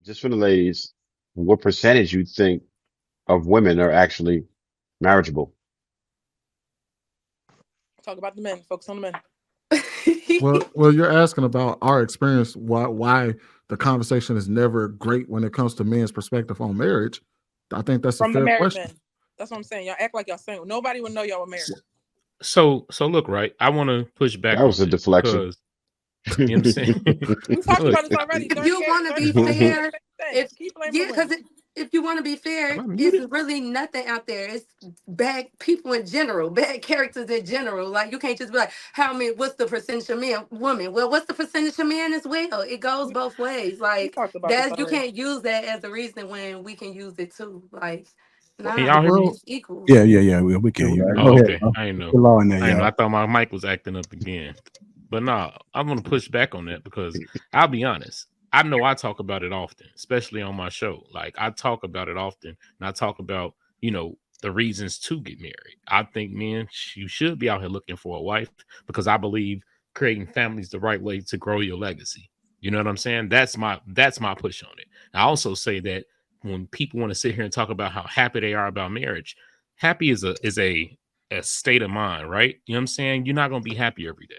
just for the ladies, what percentage you think of women are actually marriageable? Talk about the men. Focus on the men. Well, you're asking about our experience, why the conversation is never great when it comes to men's perspective on marriage. I think that's a From the fair married question. men. That's what I'm saying. Y'all act like y'all single. Nobody would know y'all were married. So look, right? I want to push That back was on a that deflection. because you know what I'm saying. We talked Look, about this already. If you want to be 35 men say fair, the same thing. if Keep blaming yeah, the because women. if you want to be am fair, I it's muted? really nothing out there. It's bad people in general, bad characters in general. Like you can't just be like, how many? What's the percentage of men, women? Well, what's the percentage of men as well? It goes both ways. We Like talked about this that, you already. can't use that as a reason when we can use it too. Like, Can nah, y'all hear me? Well, it's equal. Yeah. We can. You Oh, go ahead. okay. I ain't know. Get law in there, I ain't know. y'all. I thought my mic was acting up again. But no, I'm gonna push back on that because I'll be honest. I know I talk about it often, especially on my show. Like I talk about it often, and I talk about the reasons to get married. I think men, you should be out here looking for a wife because I believe creating families the right way to grow your legacy. You know what I'm saying? That's my push on it. I also say that when people want to sit here and talk about how happy they are about marriage, happy is a state of mind, right? You know what I'm saying? You're not gonna be happy every day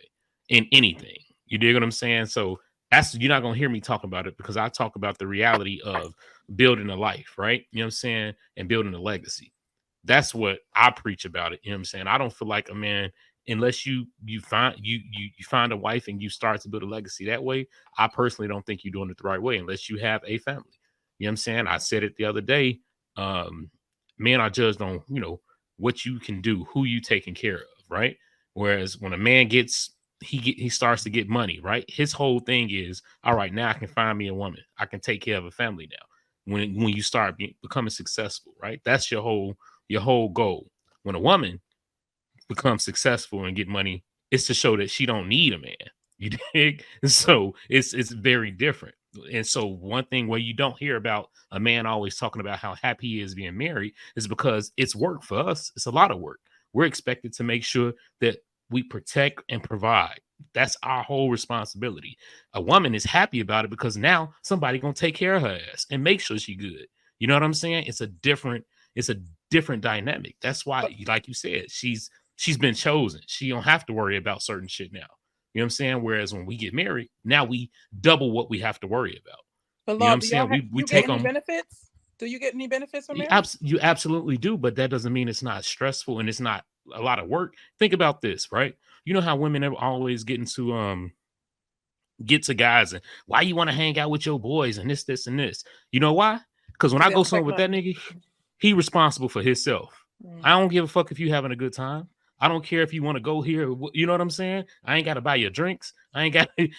in anything. You dig what I'm saying? So that's you're not gonna hear me talk about it because I talk about the reality of building a life, right? You know what I'm saying? And building a legacy. That's what I preach about it. You know what I'm saying? I don't feel like a man unless you find a wife and you start to build a legacy that way. I personally don't think you're doing it the right way unless you have a family. You know what I'm saying? I said it the other day. Um, Men are judged on, what you can do, who you taking care of, right? Whereas when a man he starts to get money, right? His whole thing is, all right, now I can find me a woman. I can take care of a family now. When you start becoming successful, right? That's your whole goal. When a woman becomes successful and get money, it's to show that she don't need a man. You dig? So it's very different. And so one thing where you don't hear about a man always talking about how happy he is being married is because it's work for us. It's a lot of work. We're expected to make sure that we protect and provide. That's our whole responsibility. A woman is happy about it because now somebody gonna take care of her ass and make sure she good. You know what I'm saying? It's a different dynamic. That's why, like you said, she's been chosen. She don't have to worry about certain shit now. You know what I'm saying? Whereas when we get married, now we double what we have to worry about. But You know what law, I'm do y'all saying? have We you get take any on benefits? Do you get any benefits from marriage? you absolutely do, but that doesn't mean it's not stressful and it's not a lot of work. Think about this, right? You know how women are always get to guys and why you want to hang out with your boys and this, and this. You know why? Because when Because I they go don't somewhere take with that money. nigga, he responsible for himself. I don't give a fuck if you having a good time. I don't care if you want to go here. You know what I'm saying? I ain't got to buy your drinks. I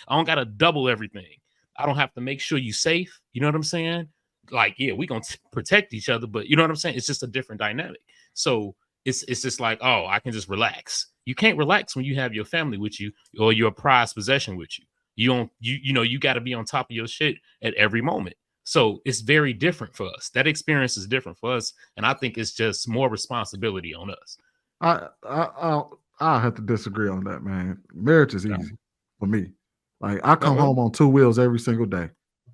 don't got to double everything. I don't have to make sure you safe. You know what I'm saying? Like, yeah, we gonna protect each other, but you know what I'm saying? It's just a different dynamic. So it's just like, oh, I can just relax. You can't relax when you have your family with you or your prized possession with you. You don't you got to be on top of your shit at every moment. So it's very different for us. That experience is different for us, and I think it's just more responsibility on us. I have to disagree on that, man. Marriage is Yeah. easy for me. Like I come Okay. home on two wheels every single day.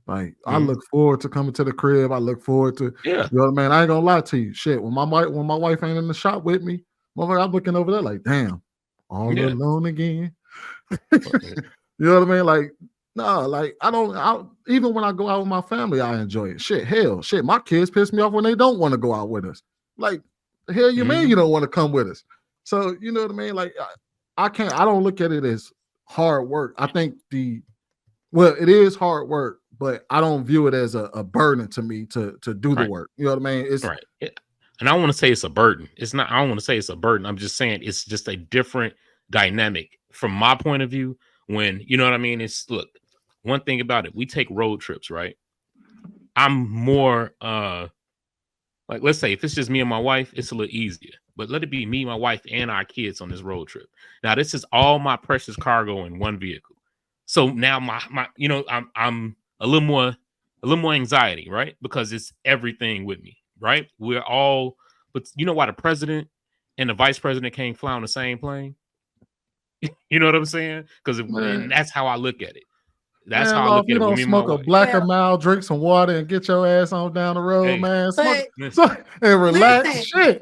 Like I Mhm. look forward to coming to the crib. I look forward to, Yeah. man. I ain't gonna lie to you. Shit, when my wife ain't in the shop with me, motherfucker, I'm looking over there like, damn, all Yeah. alone again. You know what I mean? Like, no, like even when I go out with my family, I enjoy it. Shit, my kids piss me off when they don't want to go out with us. Like, the hell you mean Mhm. you don't want to come with us? So you know what I mean? Like, I don't look at it as hard work. I think it is hard work, but I don't view it as a burden to me to do the Right. work. You know what I mean? It's Right. Yeah. And I want to say it's a burden. It's not. I don't want to say it's a burden. I'm just saying it's just a different dynamic from my point of view. When you know what I mean. It's look. One thing about it, we take road trips, right? I'm more like, let's say if it's just me and my wife, it's a little easier. But let it be me, my wife, and our kids on this road trip. Now, this is all my precious cargo in one vehicle. So now my I'm a little more anxiety, right? Because it's everything with me, right? We're all, but you know why the president and the vice president can't fly on the same plane? You know what I'm saying? Because and man. that's how I look at it. That's Man, how I Law, look if at you it with don't me and my smoke a wife. black Well, mile, drink some water, and get your ass on down the road, Hey, man. Smoke but listen. and relax. listen, Shit.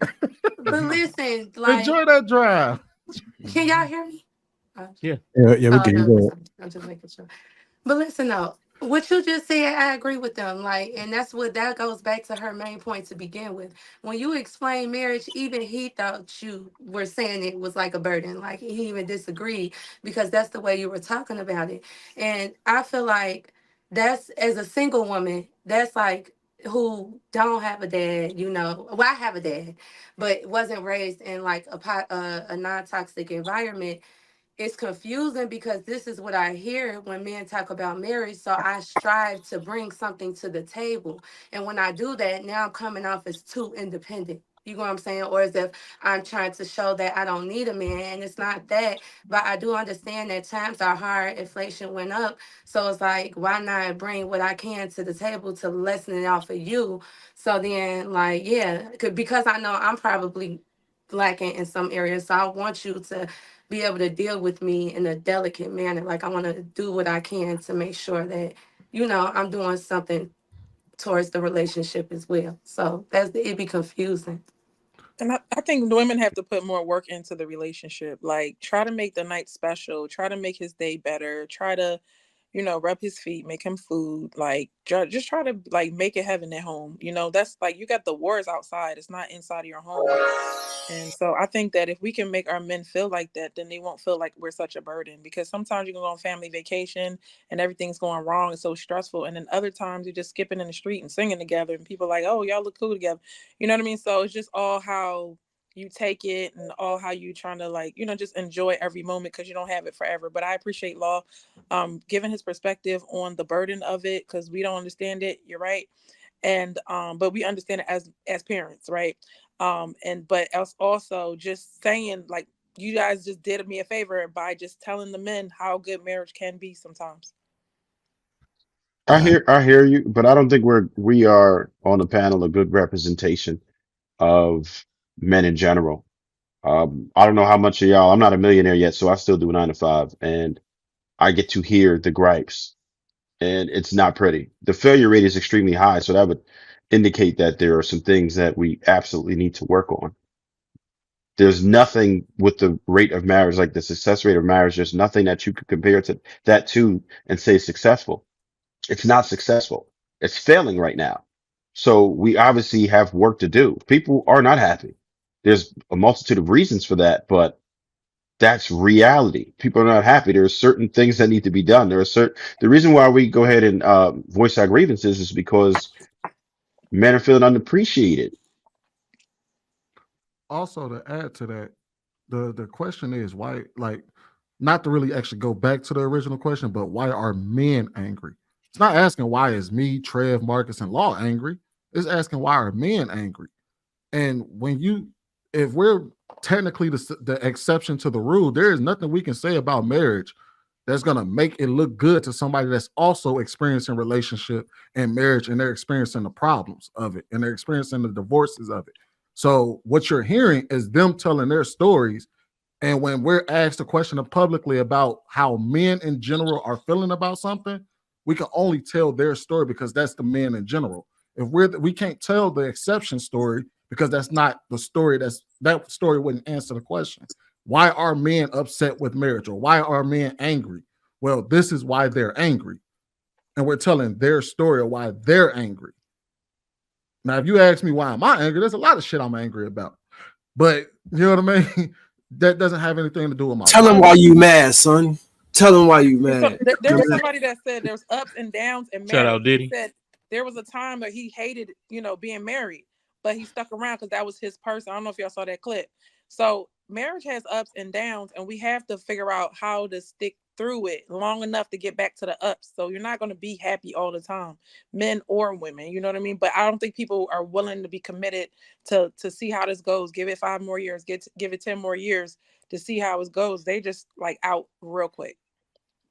but listen, like, Enjoy that drive. can y'all hear me? Yeah. Yeah, we Oh, can no, go. I'm just making sure. But listen though, what you just said, I agree with them. Like, and that goes back to her main point to begin with. When you explain marriage, even he thought you were saying it was like a burden. Like he even disagreed because that's the way you were talking about it. And I feel like that's as a single woman, that's like who don't have a dad, you know. Well, I have a dad, but wasn't raised in like a non-toxic environment. It's confusing because this is what I hear when men talk about marriage. So I strive to bring something to the table. And when I do that, now I'm coming off as too independent. You know what I'm saying? Or as if I'm trying to show that I don't need a man. And it's not that. But I do understand that times are hard. Inflation went up. So it's like, why not bring what I can to the table to lessen it off of you? So then, like, yeah, because I know I'm probably lacking in some areas. So I want you to be able to deal with me in a delicate manner. Like I want to do what I can to make sure that, you know, I'm doing something towards the relationship as well. So it'd be confusing. And I think women have to put more work into the relationship. Like, try to make the night special. Try to make his day better. Try to, you know, rub his feet, make him food. Like, just try to like make it heaven at home. You know, that's like you got the wars outside. It's not inside of your home. And so I think that if we can make our men feel like that, then they won't feel like we're such a burden. Because sometimes you can go on family vacation and everything's going wrong. It's so stressful. And then other times you're just skipping in the street and singing together. And people are like, oh, y'all look cool together. You know what I mean? So it's just all how you take it and all how you trying to like, you know, just enjoy every moment because you don't have it forever. But I appreciate Law giving his perspective on the burden of it because we don't understand it. You're right. And but we understand it as parents, right? And but else also just saying like you guys just did me a favor by just telling the men how good marriage can be sometimes. I hear you, but I don't think we are on the panel a good representation of men in general. I don't know how much of y'all, I'm not a millionaire yet, so I still do 9 to 5 and I get to hear the gripes and it's not pretty. The failure rate is extremely high. So that would indicate that there are some things that we absolutely need to work on. There's nothing with the rate of marriage, like the success rate of marriage. There's nothing that you could compare to that to and say successful. It's not successful. It's failing right now. So we obviously have work to do. People are not happy. There's a multitude of reasons for that, but that's reality. People are not happy. There are certain things that need to be done. The reason why we go ahead and voice our grievances is because men are feeling unappreciated. Also, to add to that, the question is why, like, not to really actually go back to the original question, but why are men angry? It's not asking why is me, Trev, Marcus, and Law angry. It's asking why are men angry. And if we're technically the exception to the rule, there is nothing we can say about marriage that's going to make it look good to somebody that's also experiencing relationship and marriage, and they're experiencing the problems of it and they're experiencing the divorces of it. So what you're hearing is them telling their stories. And when we're asked a question publicly about how men in general are feeling about something, we can only tell their story because that's the men in general. If we can't tell the exception story because that's not the story, that story wouldn't answer the question. Why are men upset with marriage, or why are men angry? Well, this is why they're angry. And we're telling their story of why they're angry. Now, if you ask me why am I angry, there's a lot of shit I'm angry about. But you know what I mean? That doesn't have anything to do with my Tell them life. why you mad, son. Tell them why you So mad. there was somebody that said there's ups and downs in Shout marriage. out Diddy. He said there was a time that he hated, you know, being married, but he stuck around because that was his person. I don't know if y'all saw that clip. So marriage has ups and downs, and we have to figure out how to stick through it long enough to get back to the ups. So you're not going to be happy all the time, men or women. You know what I mean? But I don't think people are willing to be committed to see how this goes. Give it 5 more years. Give it 10 more years to see how it goes. They just like out real quick.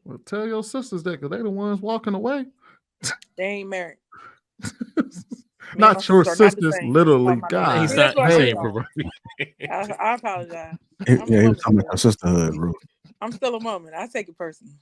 Well, tell your sisters that because they're the ones walking away. They ain't married. Not your sisters, literally. Oh, God. He's that's not what I saying mean. proverbial. I apologize. Yeah, I'm he a was woman talking about still. your sisterhood, bro. I'm still a woman. I take it personal.